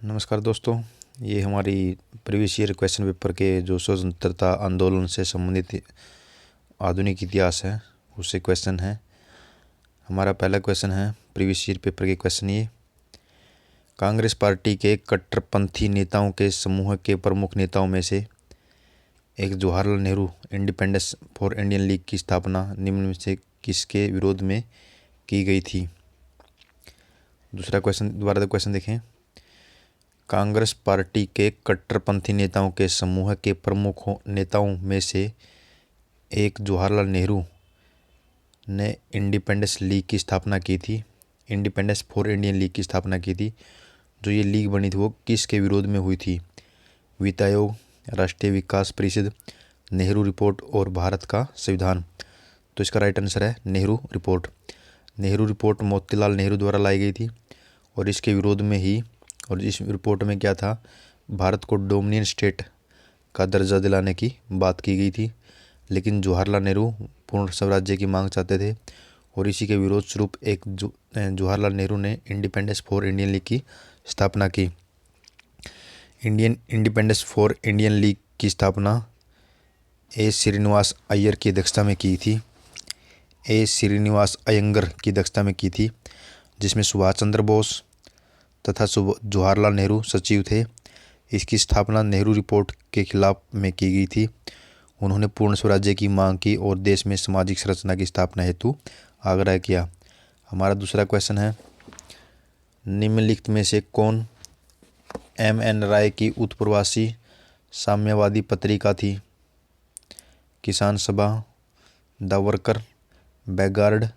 नमस्कार दोस्तों, ये हमारी प्रीवियस ईयर क्वेश्चन पेपर के जो स्वतंत्रता आंदोलन से संबंधित आधुनिक इतिहास है उससे क्वेश्चन है। हमारा पहला क्वेश्चन है प्रीवियस ईयर पेपर के क्वेश्चन ये। कांग्रेस पार्टी के कट्टरपंथी नेताओं के समूह के प्रमुख नेताओं में से एक Jawaharlal Nehru independence for Indian league की स्थापना निम्न में से किसके विरोध में की गई थी। दूसरा क्वेश्चन, दोबारा क्वेश्चन देखें। कांग्रेस पार्टी के कट्टरपंथी नेताओं के समूह के प्रमुख नेताओं में से एक जवाहरलाल नेहरू ने इंडिपेंडेंस लीग की स्थापना की थी, इंडिपेंडेंस फॉर इंडियन लीग की स्थापना की थी। जो ये लीग बनी थी वो किसके विरोध में हुई थी? वित्त आयोग, राष्ट्रीय विकास परिषद, नेहरू रिपोर्ट और भारत का संविधान। तो इसका राइट आंसर है नेहरू रिपोर्ट। नेहरू रिपोर्ट मोतीलाल नेहरू द्वारा लाई गई थी और इसके विरोध में ही, और इस रिपोर्ट में क्या था, भारत को डोमिनियन स्टेट का दर्जा दिलाने की बात की गई थी। लेकिन जवाहरलाल नेहरू पूर्ण स्वराज्य की मांग चाहते थे और इसी के विरोध स्वरूप एक जवाहरलाल नेहरू ने इंडिपेंडेंस फॉर इंडियन लीग की स्थापना की। इंडिपेंडेंस फॉर इंडियन लीग की स्थापना ए श्रीनिवास अय्यर की अध्यक्षता में की थी। ए श्रीनिवास अयंगर की अध्यक्षता में की थी, जिसमें सुभाष चंद्र बोस तथा जवाहरलाल नेहरू सचिव थे। इसकी स्थापना नेहरू रिपोर्ट के खिलाफ में की गई थी। उन्होंने पूर्ण स्वराज्य की मांग की और देश में सामाजिक संरचना की स्थापना हेतु आग्रह किया। हमारा दूसरा क्वेश्चन है, निम्नलिखित में से कौन M.N. राय की उत्प्रवासी साम्यवादी पत्रिका थी? किसान सभा, द वर्कर, बैगार्ड,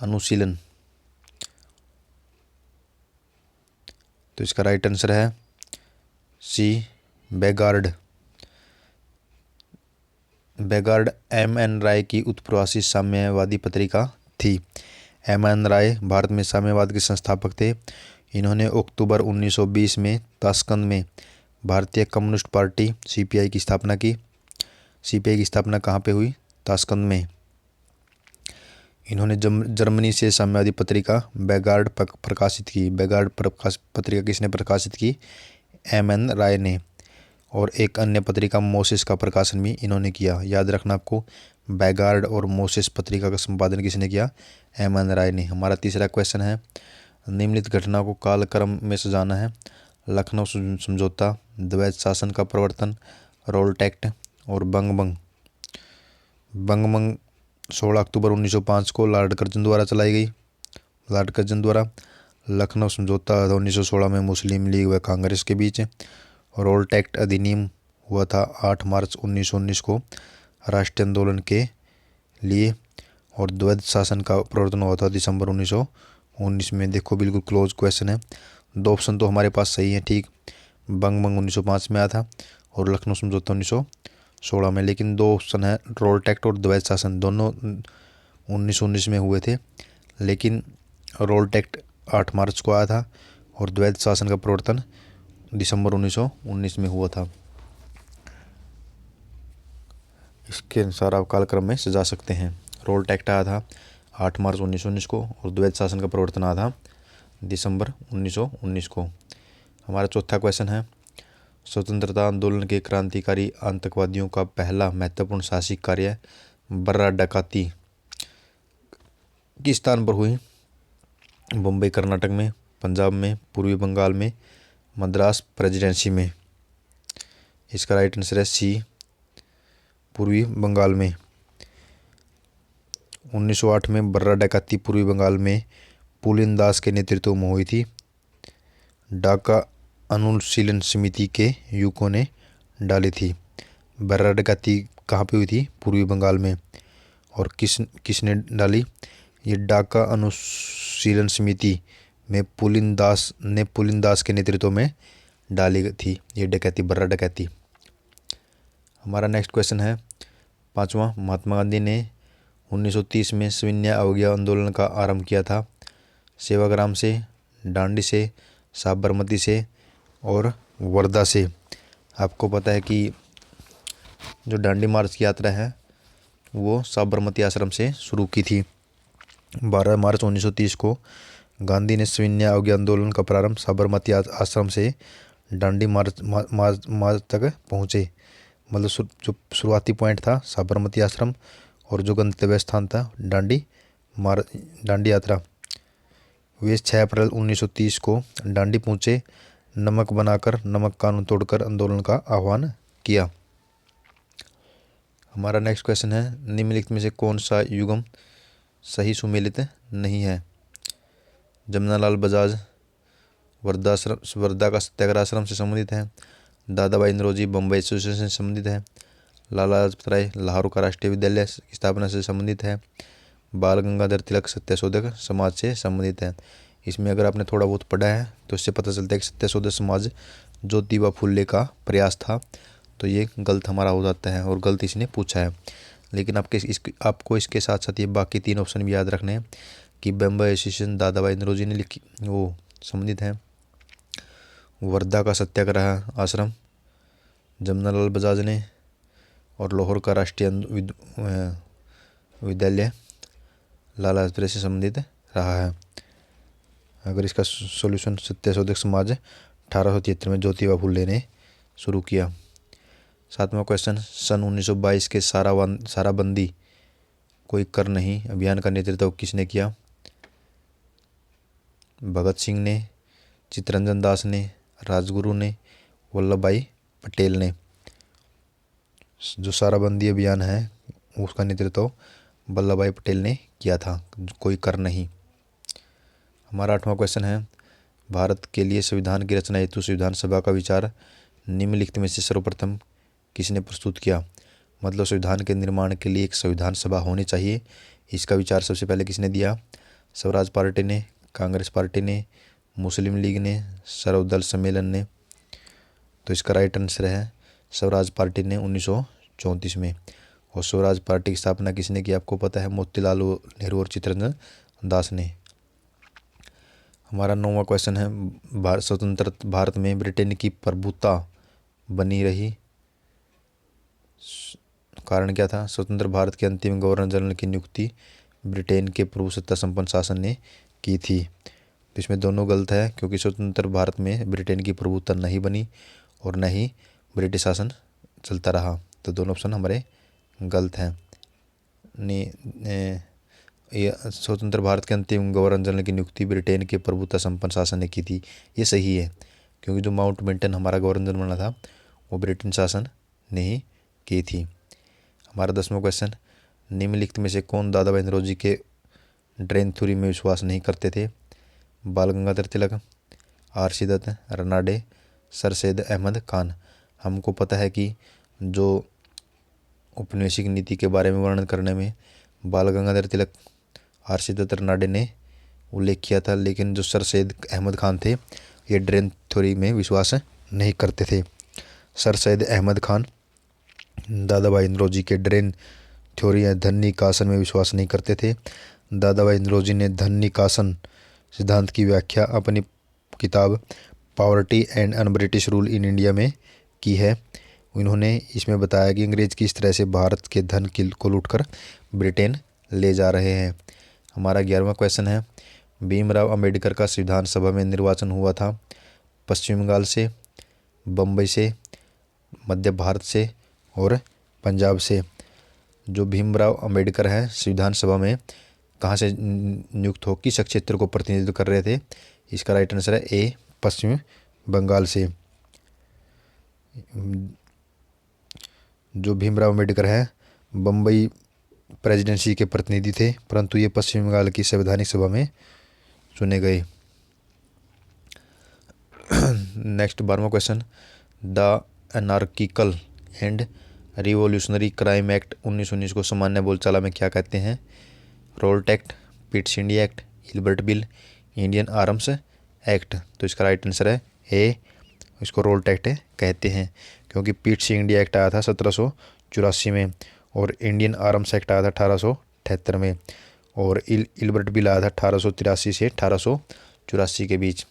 अनुशीलन। तो इसका राइट आंसर है सी, बैगार्ड। बैगार्ड M.N. राय की उत्प्रवासी साम्यवादी पत्रिका थी। M.N. राय भारत में साम्यवाद के संस्थापक थे। इन्होंने अक्टूबर 1920 में ताशकंद में भारतीय कम्युनिस्ट पार्टी CPI की स्थापना की। CPI की स्थापना कहाँ पे हुई? ताशकंद में। इन्होंने जर्मनी से साम्यवादी पत्रिका बैगार्ड प्रकाशित की। बैगार्ड पत्रिका किसने प्रकाशित की? M.N. राय ने। और एक अन्य पत्रिका मोसेस का प्रकाशन भी इन्होंने किया। याद रखना आपको, बैगार्ड और मोसेस पत्रिका का संपादन किसने किया? M.N. राय ने। हमारा तीसरा क्वेश्चन है, निम्नलिखित घटना को कालक्रम में सजाना है। लखनऊ समझौता, द्वैत शासन का प्रवर्तन, रोल्ट एक्ट और बंगबंग। बंगबंग 16 अक्टूबर 1905 को लॉर्ड कर्जन द्वारा चलाई गई। लॉर्ड कर्जन द्वारा। लखनऊ समझौता 1916 में मुस्लिम लीग व कांग्रेस के बीच। रोल्ट एक्ट अधिनियम हुआ था 8 मार्च 1919 को राष्ट्रीय आंदोलन के लिए। और द्वैत शासन का प्रवर्तन हुआ था दिसंबर 1919 में। देखो बिल्कुल क्लोज क्वेश्चन है। 2 ऑप्शन तो हमारे पास सही है, ठीक। बंगबंग 1905 में आया था और लखनऊ समझौता 1916 में। लेकिन 2 ऑप्शन है, रोल्ट एक्ट और द्वैत शासन, दोनों 1919 में हुए थे। लेकिन रोल्ट एक्ट 8 मार्च को आया था और द्वैत शासन का प्रवर्तन दिसंबर 1919 में हुआ था। इसके अनुसार आप कालक्रम में सजा सकते हैं। रोल्ट एक्ट आया था 8 मार्च 1919 को और द्वैत शासन का प्रवर्तन आया था दिसंबर 1919 को। हमारा चौथा क्वेश्चन है, स्वतंत्रता आंदोलन के क्रांतिकारी आतंकवादियों का पहला महत्वपूर्ण साहसिक कार्य बर्रा डकैती किस स्थान पर हुई? मुंबई कर्नाटक में, पंजाब में, पूर्वी बंगाल में, मद्रास प्रेसिडेंसी में। इसका राइट आंसर है सी, पूर्वी बंगाल में। 1908 में बर्रा डकैती पूर्वी बंगाल में पुलिन दास के नेतृत्व में हुई थी। ढाका अनुशीलन समिति के युवकों ने डाली थी। बर्रा डकैती कहाँ पे हुई थी? पूर्वी बंगाल में। और किसने डाली? ये ढाका अनुशीलन समिति में पुलिन दास के नेतृत्व में डाली थी ये डकैती, बर्रा डकैती। हमारा नेक्स्ट क्वेश्चन है 5वां, महात्मा गांधी ने 1930 में सविनय अवज्ञा आंदोलन का आरंभ किया था। सेवाग्राम से, डांडी से, साबरमती से और वर्धा से। आपको पता है कि जो डांडी मार्च की यात्रा है वो साबरमती आश्रम से शुरू की थी। 12 मार्च 1930 को गांधी ने सविनय अवज्ञा आंदोलन का प्रारंभ साबरमती आश्रम से डांडी मार्च तक पहुँचे। मतलब जो शुरुआती पॉइंट था साबरमती आश्रम और जो गंतव्य स्थान था दांडी यात्रा। वे 6 अप्रैल 1930 को दांडी पहुँचे। नमक बनाकर नमक कानून तोड़कर आंदोलन का आह्वान किया। हमारा नेक्स्ट क्वेश्चन है, निम्नलिखित में से कौन सा युग्म सही सुमेलित नहीं है? जमनालाल बजाज वर्धा का सत्याग्रह आश्रम से संबंधित है। दादा भाई नौरोजी बम्बई एसोसिएशन से संबंधित है। लाला लाजपत राय लाहौर का राष्ट्रीय विद्यालय की स्थापना से संबंधित है। बाल गंगाधर तिलक सत्यशोधक समाज से संबंधित है। इसमें अगर आपने थोड़ा बहुत पढ़ा है तो इससे पता चलता है कि सत्यशोधक समाज ज्योतिबा फुले का प्रयास था, तो ये गलत हमारा हो जाता है और गलत इसने पूछा है। लेकिन आपको इसके साथ साथ ये बाकी 3 ऑप्शन भी याद रखने हैं कि बम्बई एसोसिएशन दादा भाई नौरोजी ने लिखी वो संबंधित है। वर्धा का सत्याग्रह आश्रम जमनालाल बजाज ने, और लाहौर का राष्ट्रीय विद्यालय लाला लाजपत राय से संबंधित रहा है। अगर इसका सॉल्यूशन सत्यशोधक समाज 1873 में ज्योतिबा फुले ने शुरू किया। 7वां क्वेश्चन, सन 1922 के साराबंदी कोई कर नहीं अभियान का नेतृत्व किसने किया? भगत सिंह ने, चित्तरंजन दास ने, राजगुरु ने, वल्लभ भाई पटेल ने। जो साराबंदी अभियान है उसका नेतृत्व वल्लभ भाई पटेल ने किया था, कोई कर नहीं। हमारा 8वां क्वेश्चन है, भारत के लिए संविधान की रचना हेतु संविधान सभा का विचार निम्नलिखित में से सर्वप्रथम किसने प्रस्तुत किया? मतलब संविधान के निर्माण के लिए एक संविधान सभा होनी चाहिए, इसका विचार सबसे पहले किसने दिया? स्वराज पार्टी ने, कांग्रेस पार्टी ने, मुस्लिम लीग ने, सर्वदल सम्मेलन ने। तो इसका राइट आंसर है स्वराज पार्टी ने 1934 में। और स्वराज पार्टी की स्थापना किसने की? आपको पता है, मोतीलाल नेहरू और चित्तरंजन दास ने। हमारा 9वां क्वेश्चन है, स्वतंत्र भारत में ब्रिटेन की प्रभुता बनी रही, कारण क्या था? स्वतंत्र भारत के अंतिम गवर्नर जनरल की नियुक्ति ब्रिटेन के प्रभुसत्ता संपन्न शासन ने की थी। तो इसमें दोनों गलत है, क्योंकि स्वतंत्र भारत में ब्रिटेन की प्रभुत्ता नहीं बनी और न ही ब्रिटिश शासन चलता रहा। तो दोनों ऑप्शन हमारे गलत हैं। ये स्वतंत्र भारत के अंतिम गवर्नर जनरल की नियुक्ति ब्रिटेन के प्रभुत्व संपन्न शासन ने की थी, ये सही है, क्योंकि जो माउंटबेटन हमारा गवर्नर जनरल बना था वो ब्रिटेन शासन ने ही की थी। हमारा 10वां क्वेश्चन, निम्नलिखित में से कौन दादा भाई नौरोजी के ड्रेन थ्योरी में विश्वास नहीं करते थे? बाल गंगाधर तिलक, आर.सी. दत्त, रनाडे, सर सैयद अहमद खान। हमको पता है कि जो औपनिवेशिक नीति के बारे में वर्णन करने में बाल गंगाधर तिलक, आर.सी. दत्त, रनाडे ने उल्लेख किया था, लेकिन जो सर सैयद अहमद खान थे ये ड्रेन थ्योरी में विश्वास नहीं करते थे। सर सैयद अहमद खान दादा भाई नौरोजी के ड्रेन थ्योरी या धन निकासन में विश्वास नहीं करते थे। दादा भाई नौरोजी ने धन निकासन सिद्धांत की व्याख्या अपनी किताब poverty and un British rule in India में की है। उन्होंने इसमें बताया कि अंग्रेज किस तरह से भारत के धन को लूटकर ब्रिटेन ले जा रहे हैं। हमारा 11वां क्वेश्चन है, भीमराव अंबेडकर का संविधान सभा में निर्वाचन हुआ था पश्चिम बंगाल से, बम्बई से, मध्य भारत से और पंजाब से। जो भीमराव अंबेडकर हैं संविधान सभा में कहाँ से नियुक्त हो, किस क्षेत्र को प्रतिनिधित्व कर रहे थे? इसका राइट आंसर है ए, पश्चिम बंगाल से। जो भीमराव अंबेडकर हैं बम्बई प्रेसिडेंसी के प्रतिनिधि थे, परंतु ये पश्चिम बंगाल की संवैधानिक सभा में चुने गए। नेक्स्ट 12वां question, the anarchical and revolutionary crime act 1919 को सामान्य बोलचाला में क्या कहते हैं? Rowlatt act, Pitt's India act, Hilbert bill, Indian arms act. तो इसका राइट आंसर है ए, इसको रोल्ट एक्ट कहते हैं, क्योंकि पिट्स इंडिया एक्ट आया था 1784 में और इंडियन आर्म्स एक्ट आया था 1878 में और हिल्बर्ट बिल आया था 1883 से 1884 के बीच।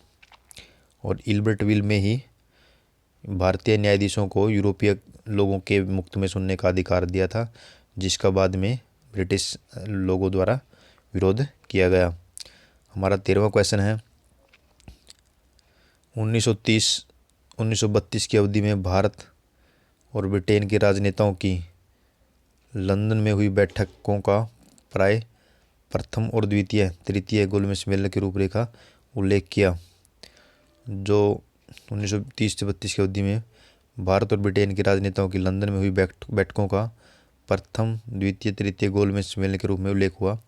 और हिल्बर्ट बिल में ही भारतीय न्यायाधीशों को यूरोपीय लोगों के मुक्त में सुनने का अधिकार दिया था, जिसका बाद में ब्रिटिश लोगों द्वारा विरोध किया गया। हमारा 13वां क्वेश्चन है 1932 की अवधि में भारत और ब्रिटेन के राजनेताओं की लंदन में हुई बैठकों का प्राय प्रथम और द्वितीय तृतीय गोलमेज सम्मेलन की रूपरेखा उल्लेख किया। जो 1930 से 32 की अवधि में भारत और ब्रिटेन के राजनेताओं की लंदन में हुई बैठकों का प्रथम द्वितीय तृतीय गोलमेज सम्मेलन के रूप में उल्लेख हुआ,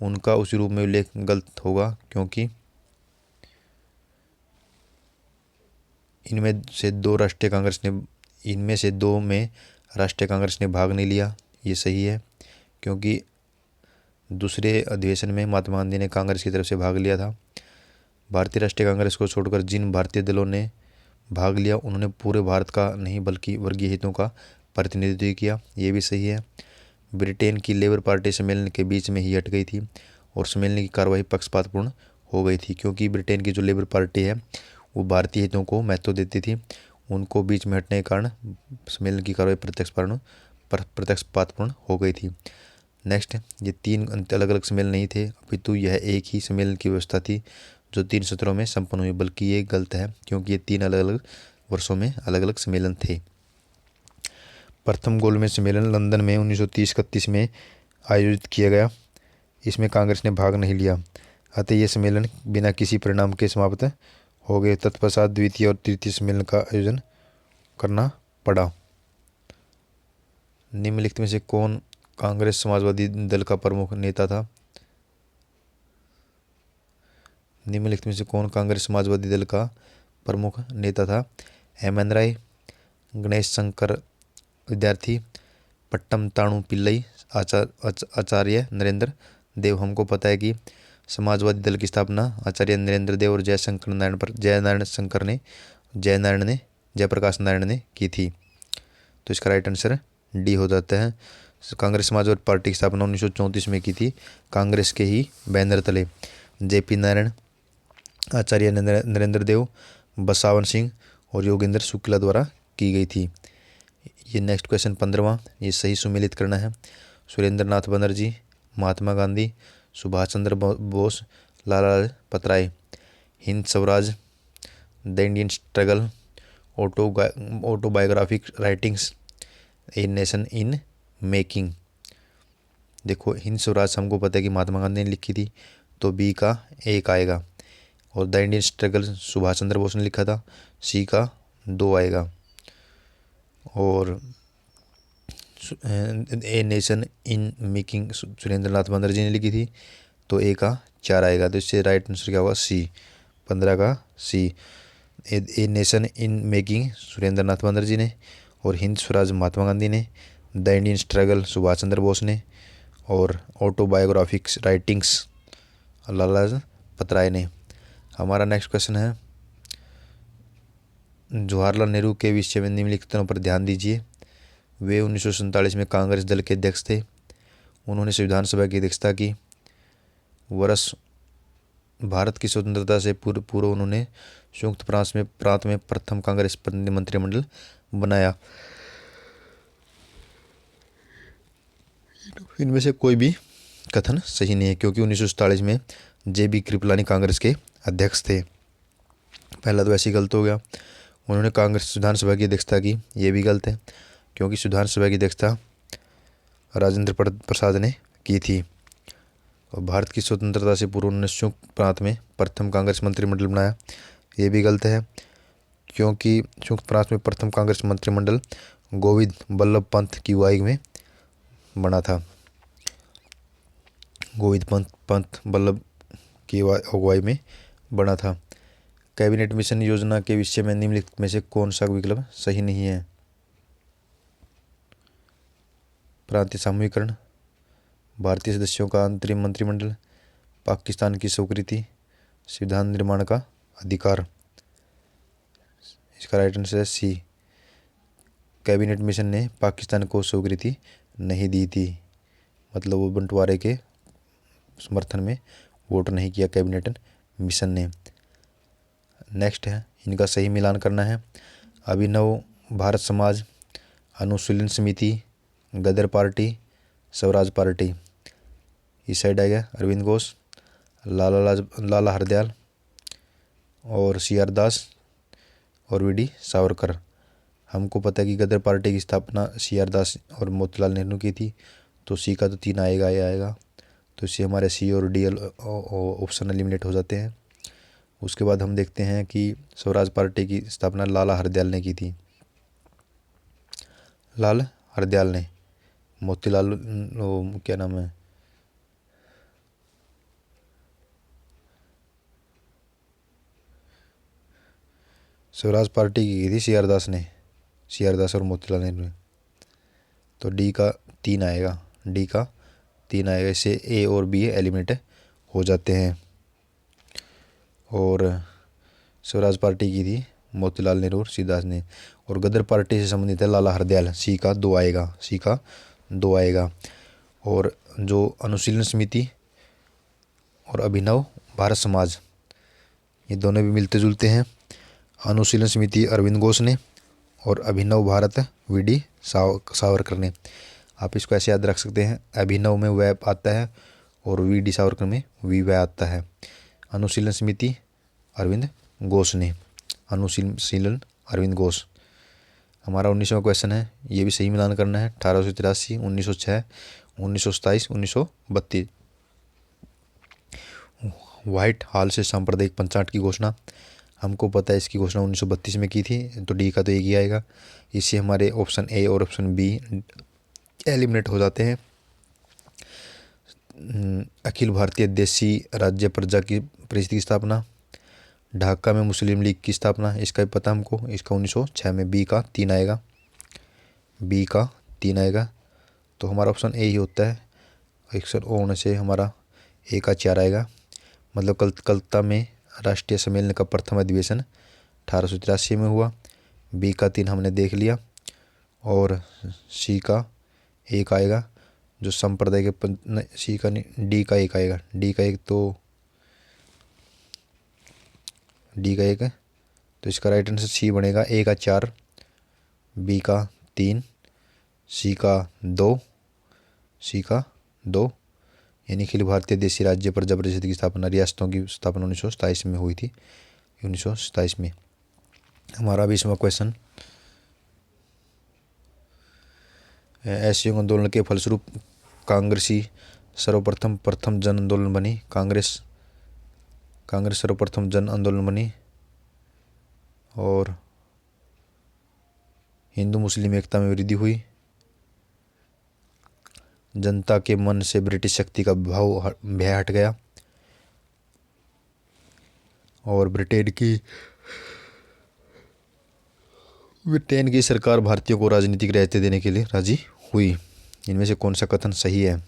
उनका उसी रूप में उल्लेख गलत होगा, क्योंकि इनमें से दो में राष्ट्रीय कांग्रेस ने भाग नहीं लिया। ये सही है, क्योंकि दूसरे अधिवेशन में महात्मा गांधी ने कांग्रेस की तरफ से भाग लिया था। भारतीय राष्ट्रीय कांग्रेस को छोड़कर जिन भारतीय दलों ने भाग लिया उन्होंने पूरे भारत का नहीं बल्कि वर्गीय हितों का प्रतिनिधित्व किया। ये भी सही है। ब्रिटेन की लेबर पार्टी सम्मेलन के बीच में ही हट गई थी और सम्मेलन की कार्रवाई पक्षपातपूर्ण हो गई थी, क्योंकि ब्रिटेन की जो लेबर पार्टी है वो भारतीय हितों को महत्व देती थी। उनको बीच में हटने के कारण सम्मेलन की कार्रवाई प्रत्यक्षपातपूर्ण हो गई थी। नेक्स्ट, ये 3 अलग अलग सम्मेलन नहीं थे, अपितु यह एक ही सम्मेलन की व्यवस्था थी जो 3 सत्रों में संपन्न हुई, बल्कि ये गलत है, क्योंकि ये 3 अलग अलग वर्षों में अलग अलग सम्मेलन थे। प्रथम गोलमेज सम्मेलन लंदन में 1930-31 में आयोजित किया गया। इसमें कांग्रेस ने भाग नहीं लिया, अतः ये सम्मेलन बिना किसी परिणाम के समाप्त हो गए। तत्पश्चात द्वितीय और तृतीय सम्मेलन का आयोजन करना पड़ा। निम्नलिखित में से कौन कांग्रेस समाजवादी दल का प्रमुख नेता था? निम्नलिखित में से कौन कांग्रेस समाजवादी दल का प्रमुख नेता था? एम.एन. राय, गणेश शंकर विद्यार्थी, पट्टम ताणु पिल्लई, आचार्य नरेंद्र देव। हमको पता है कि समाजवादी दल की स्थापना आचार्य नरेंद्र देव और जयप्रकाश नारायण ने की थी। तो इसका राइट आंसर डी हो जाता है। कांग्रेस समाजवादी पार्टी की स्थापना 1934 में की थी, कांग्रेस के ही बैनर तले। जेपी नारायण, आचार्य नरेंद्र देव, बसावन सिंह और योगेंद्र शुक्ला द्वारा की गई थी। ये नेक्स्ट क्वेश्चन 15वां, ये सही सुमेलित करना है। Surendra Nath Banerjee, Mahatma Gandhi, Subhash Chandra Bose, Lala Lajpat Rai. Hind Swaraj, the Indian struggle, autobiographic writings, a nation in making. देखो, हिंद स्वराज हमको पता है कि महात्मा गांधी ने लिखी थी, तो बी का 1 आएगा। और the Indian struggle Subhash Chandra Bose ने लिखा था, सी का 2 आएगा। और a nation in making Surendra Nath Banerjee ने लिखी थी, तो ए का 4 आएगा। तो इससे राइट आंसर क्या होगा? सी, 15 का C. A nation in making Surendra Nath Banerjee ने, और हिंद स्वराज महात्मा गांधी ने, the Indian struggle Subhash Chandra Bose ने, और ऑटोबायोग्राफिक्स राइटिंग्स लाला लाजपत राय ने। हमारा नेक्स्ट क्वेश्चन है, जवाहरलाल नेहरू के विषय में निम्नलिखितों पर ध्यान दीजिए। वे 1947 में कांग्रेस दल के अध्यक्ष थे। उन्होंने संविधान सभा की अध्यक्षता की। वर्ष भारत की स्वतंत्रता से पूर्व उन्होंने संयुक्त प्रांत में प्रथम कांग्रेस प्रतिनिधि मंत्रिमंडल बनाया। इनमें से कोई भी कथन सही नहीं है, क्योंकि 1947 में जे.बी. कृपलानी कांग्रेस के अध्यक्ष थे। पहला तो ऐसे ही गलत हो गया। उन्होंने कांग्रेस विधान सभा की अध्यक्षता की, ये भी गलत है, क्योंकि विधान सभा की अध्यक्षता राजेंद्र प्रसाद ने की थी। और भारत की स्वतंत्रता से पूर्व उन्होंने संयुक्त प्रांत में प्रथम कांग्रेस मंत्रिमंडल बनाया, ये भी गलत है, क्योंकि संयुक्त प्रांत में प्रथम कांग्रेस मंत्रिमंडल गोविंद बल्लभ पंत की अगुवाई में बना था। गोविंद पंत बल्लभ की अगुवाई में बना था। कैबिनेट मिशन योजना के विषय में निम्नलिखित में से कौन सा विकल्प सही नहीं है? प्रांतीय सामूहिकरण, भारतीय सदस्यों का अंतरिम मंत्रिमंडल, पाकिस्तान की स्वीकृति, संविधान निर्माण का अधिकार। इसका राइट आंसर है सी। कैबिनेट मिशन ने पाकिस्तान को स्वीकृति नहीं दी थी, मतलब वो बंटवारे के समर्थन में वोट नहीं किया कैबिनेट मिशन ने। नेक्स्ट है, इनका सही मिलान करना है। अभिनव भारत समाज, अनुशीलन समिति, गदर पार्टी, स्वराज पार्टी। इस साइड आएगा अरविंद घोष, लाला हरदयाल और CR दास और VD सावरकर। हमको पता है कि गदर पार्टी की स्थापना CR दास और मोतीलाल नेहरू की थी, तो C का तो 3 आएगा ही आएगा, तो इससे हमारे C और D ऑप्शन एलिमिनेट हो जाते हैं। उसके बाद हम देखते हैं कि स्वराज पार्टी की स्थापना लाला हरदयाल ने की थी। लाल हरदयाल ने, मोतीलाल क्या नाम है, स्वराज पार्टी की थी CR दास ने, CR दास और मोतीलाल नेहरू ने। तो D का 3 आएगा, D का 3 आएगा, इससे A और B एलिमिनेट हो जाते हैं। और स्वराज पार्टी की थी मोतीलाल नेहरू और सी दास ने, और गदर पार्टी से संबंधित है लाला हरदयाल, C का 2 आएगा, C का 2 आएगा। और जो अनुशीलन समिति और अभिनव भारत समाज, ये दोनों भी मिलते जुलते हैं। अनुशीलन समिति अरविंद घोष ने और अभिनव भारत VD सावरकर ने। आप इसको ऐसे याद रख सकते हैं, अभिनव में वह आता है और VD सावरकर में वी वह आता है। अनुशीलन समिति अरविंद घोष ने, अनुशीलन अरविंद घोष। हमारा 19वां क्वेश्चन है, ये भी सही मिलान करना है। 1883, 1906, 1927, 1932। व्हाइट हॉल से सांप्रदायिक पंचायत की घोषणा, हमको पता है इसकी घोषणा 1932 में की थी, तो D का तो एक ही आएगा। इससे हमारे ऑप्शन A और ऑप्शन B एलिमिनेट हो जाते हैं। अखिल भारतीय देशी राज्य प्रजा की परिषद की स्थापना, ढाका में मुस्लिम लीग की स्थापना, इसका भी पता हमको, इसका 1906 में। B का 3 आएगा, B का 3 आएगा, तो हमारा ऑप्शन A ही होता है। अक्सर होने से हमारा A का 4 आएगा, मतलब कलकत्ता में राष्ट्रीय सम्मेलन का प्रथम अधिवेशन 1883 में हुआ। B का 3 हमने देख लिया, और C का 1 आएगा, जो संप्रदाय के C का नहीं, D का 1 आएगा, D का 1, तो D का 1 है, तो इसका राइट आंसर C बनेगा। A का 4, B का 3, C का 2, C का 2, यानी अखिल भारतीय देशी राज्य प्रजा परिषद की स्थापना, रियासतों की स्थापना 1927 में हुई थी, 1927 में। हमारा 20वां क्वेश्चन, असहयोग आंदोलन के फलस्वरूप कांग्रेसी प्रथम जन आंदोलन बनी। कांग्रेस सर्वप्रथम जन आंदोलन बनी, और हिंदू मुस्लिम एकता में वृद्धि हुई। जनता के मन से ब्रिटिश शक्ति का भय हट गया, और ब्रिटेन की सरकार भारतीयों को राजनीतिक रियायतें देने के लिए राजी हुई। इनमें से कौन सा कथन सही है?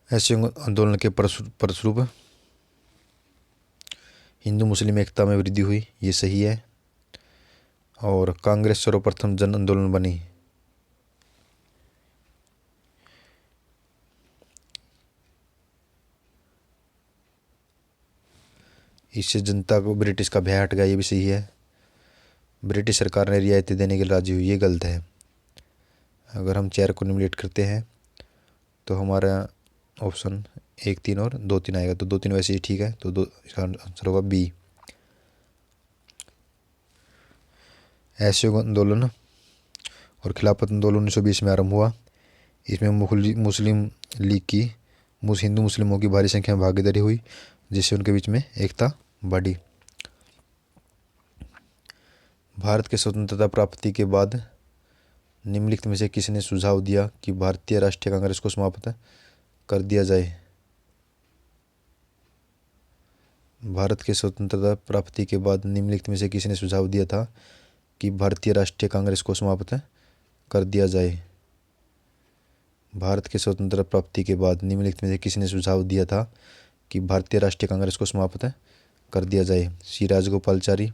असहयोग आंदोलन के फलस्वरूप हिंदू मुस्लिम एकता में वृद्धि हुई, ये सही है। और कांग्रेस सर्वप्रथम जन आंदोलन बनी, इससे जनता को ब्रिटिश का भय हट गया, ये भी सही है। ब्रिटिश सरकार ने रियायतें देने के लिए राजी हुई, ये गलत है। अगर हम 4 को निम्नलिखित करते हैं तो हमारा ऑप्शन 1, 3 और 2, 3 आएगा, तो 2, 3 वैसे ही ठीक है, तो इसका आंसर होगा B। असहयोग आंदोलन और खिलाफत आंदोलन 1920 में आरंभ हुआ। इसमें मुस्लिम लीग की हिंदू मुस्लिमों की भारी संख्या में भागीदारी हुई, जिससे उनके बीच में एकता बढ़ी। भारत के स्वतंत्रता प्राप्ति के बाद निम्नलिखित में से किसने सुझाव दिया कि भारतीय राष्ट्रीय कांग्रेस को समाप्त कर दिया जाए? भारत के स्वतंत्रता प्राप्ति के बाद निम्नलिखित में से किसने सुझाव दिया था कि भारतीय राष्ट्रीय कांग्रेस को समाप्त कर दिया जाए? भारत के स्वतंत्रता प्राप्ति के बाद निम्नलिखित में से किसने सुझाव दिया था कि भारतीय राष्ट्रीय कांग्रेस को समाप्त कर दिया जाए? सी राजगोपालाचारी,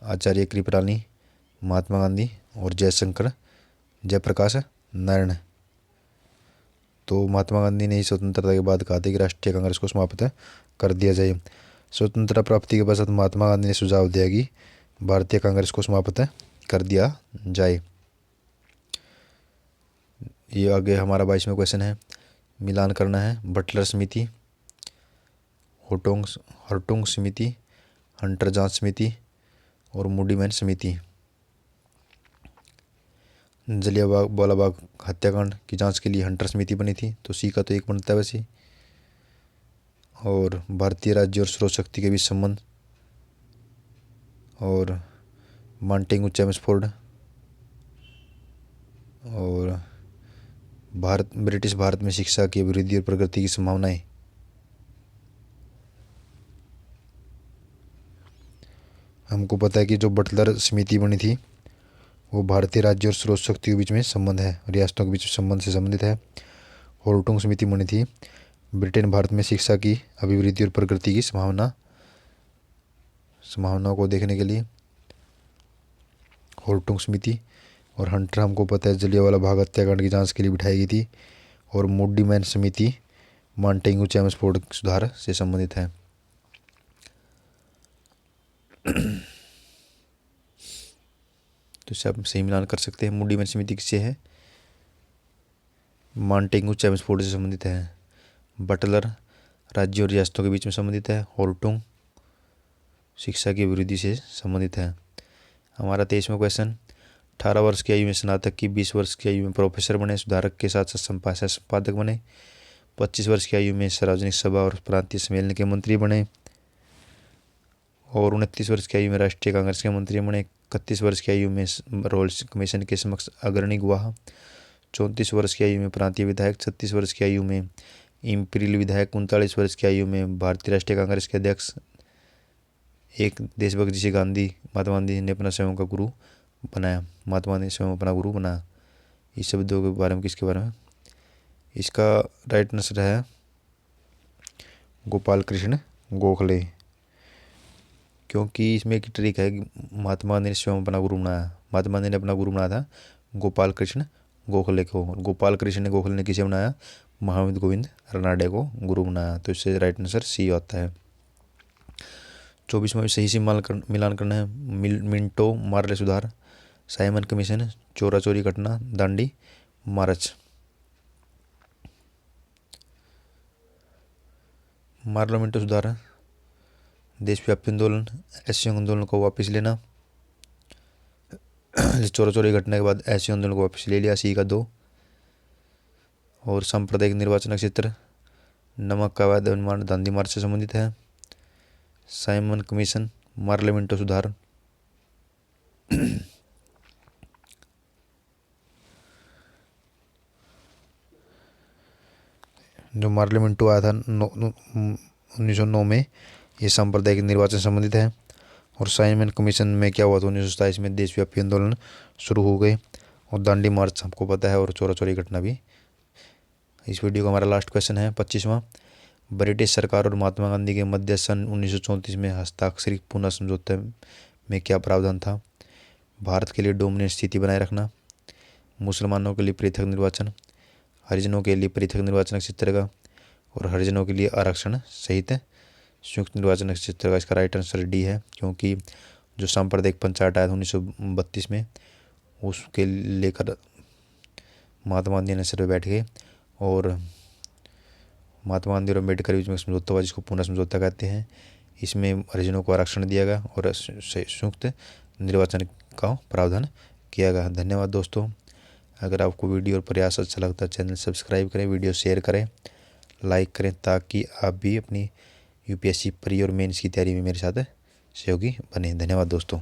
आचार्य कृपलानी, महात्मा गांधी और जयप्रकाश नारायण। तो महात्मा गांधी ने ही स्वतंत्रता के बाद कहा था कि राष्ट्रीय कांग्रेस को समाप्त कर दिया जाए। स्वतंत्रता प्राप्ति के पश्चात महात्मा गांधी ने सुझाव दिया कि भारतीय कांग्रेस को समाप्त कर दिया जाए। ये आगे हमारा 22वां क्वेश्चन है, मिलान करना है। बटलर समिति, हर्टुंग समिति, हंटर जांच समिति और मूडीमैन समिति। जलियांवाला बाग हत्याकांड की जांच के लिए हंटर समिति बनी थी, तो सी का तो एक बनता है वैसे। और भारतीय राज्य और स्रोत शक्ति के बीच संबंध, और मांटेगू चेम्सफोर्ड, और ब्रिटिश भारत में शिक्षा की अभिवृद्धि और प्रगति की संभावनाएं। हमको पता है कि जो बटलर समिति बनी थी वो भारतीय राज्य और स्रोत शक्ति के बीच में संबंध है, रियासतों के बीच संबंध से संबंधित है। होर्टुंग समिति बनी थी ब्रिटेन भारत में शिक्षा की अभिवृद्धि और प्रगति की संभावनाओं को देखने के लिए, होर्टुंग समिति। और हंटर हमको पता है जलियांवाला बाग हत्याकांड की जांच के लिए बिठाई गई थी। और मूडीमैन समिति मांटेगू चेम्सफोर्ड सुधार से संबंधित है। तो इसे आप सही मिलान कर सकते हैं। मूडीमैन समिति किससे है? मांटेगू चेम्सफोर्ड से संबंधित है। बटलर राज्य और रियासतों के बीच में संबंधित है। होर्टुंग शिक्षा की अभिवृद्धि से संबंधित है। हमारा 23वां क्वेश्चन, 18 वर्ष की आयु में स्नातक की, 20 वर्ष की आयु में प्रोफेसर बने, सुधारक के साथ साथ संपादक बने, 25 वर्ष की आयु में सार्वजनिक सभा और प्रांतीय सम्मेलन के मंत्री बने, और 29 वर्ष की आयु में राष्ट्रीय कांग्रेस के मंत्री बने, 31 वर्ष की आयु में रॉयल कमीशन के समक्ष अग्रणी गवाह, 34 वर्ष की आयु में प्रांतीय विधायक, 36 वर्ष की आयु में इम्पीरियल विधायक, 39 वर्ष की आयु में भारतीय राष्ट्रीय कांग्रेस के अध्यक्ष, एक देशभक्त जिसे महात्मा गांधी ने अपना स्वयं का गुरु बनाया। महात्मा गांधी ने स्वयं अपना गुरु बनाया। इस शब्दों के बारे में किसके बारे में? इसका राइट आंसर है गोपाल कृष्ण गोखले, क्योंकि इसमें एक ट्रिक है कि महात्मा गांधी ने स्वयं अपना गुरु बनाया। महात्मा गांधी ने अपना गुरु बनाया था गोपाल कृष्ण गोखले को। गोपाल कृष्ण गोखले ने किसे बनाया? महावीर गोविंद रानडे को गुरु बनाया। तो इससे राइट आंसर सी आता है। 24वां सही से मिलान करना है। मिंटो मार्ले सुधार, साइमन कमीशन, चोरा चोरी घटना, दांडी मार्च। मार्लो मिंटो सुधार देशव्यापी आंदोलन, असहयोग आंदोलन को वापस लेना। चोरा चोरी घटना के बाद असहयोग आंदोलन को वापस ले लिया, सी का 2। और सांप्रदायिक निर्वाचन क्षेत्र, नमक का अवैध निर्माण दांडी मार्च से संबंधित है। साइमन कमीशन, मार्ले मिंटो सुधार। जो मार्ले मिंटो आया था 1909 में, ये सांप्रदायिक निर्वाचन से संबंधित है। और साइमन कमीशन में क्या हुआ था? 1927 में देशव्यापी आंदोलन शुरू हो गए। और दांडी मार्च हमको पता है, और चोरा चोरी घटना भी। इस वीडियो का हमारा लास्ट क्वेश्चन है 25वां, ब्रिटिश सरकार और महात्मा गांधी के मध्य सन 1934 में हस्ताक्षरित पुनः समझौते में क्या प्रावधान था? भारत के लिए डोमिनेंट स्थिति बनाए रखना, मुसलमानों के लिए पृथक निर्वाचन, हरिजनों के लिए पृथक निर्वाचन क्षेत्र का, और हरिजनों के लिए आरक्षण सहित संयुक्त निर्वाचन क्षेत्र का। इसका राइट आंसर डी है, क्योंकि जो सांप्रदायिक पंचायत आया था 1932 में, उसके लेकर महात्मा गांधी ने सिर पर बैठ गए। और महात्मा गांधी और अम्बेडकर बीच में समझौता हुआ, जिसको पुनः समझौता कहते हैं। इसमें हरिजनों को आरक्षण दिया गया और संयुक्त निर्वाचन का प्रावधान किया गया। धन्यवाद दोस्तों। अगर आपको वीडियो और प्रयास अच्छा लगता है, चैनल सब्सक्राइब करें, वीडियो शेयर करें, लाइक करें, ताकि आप भी अपनी यूपीएससी प्री और मेंस की तैयारी में मेरे साथ सहयोगी बने। धन्यवाद दोस्तों।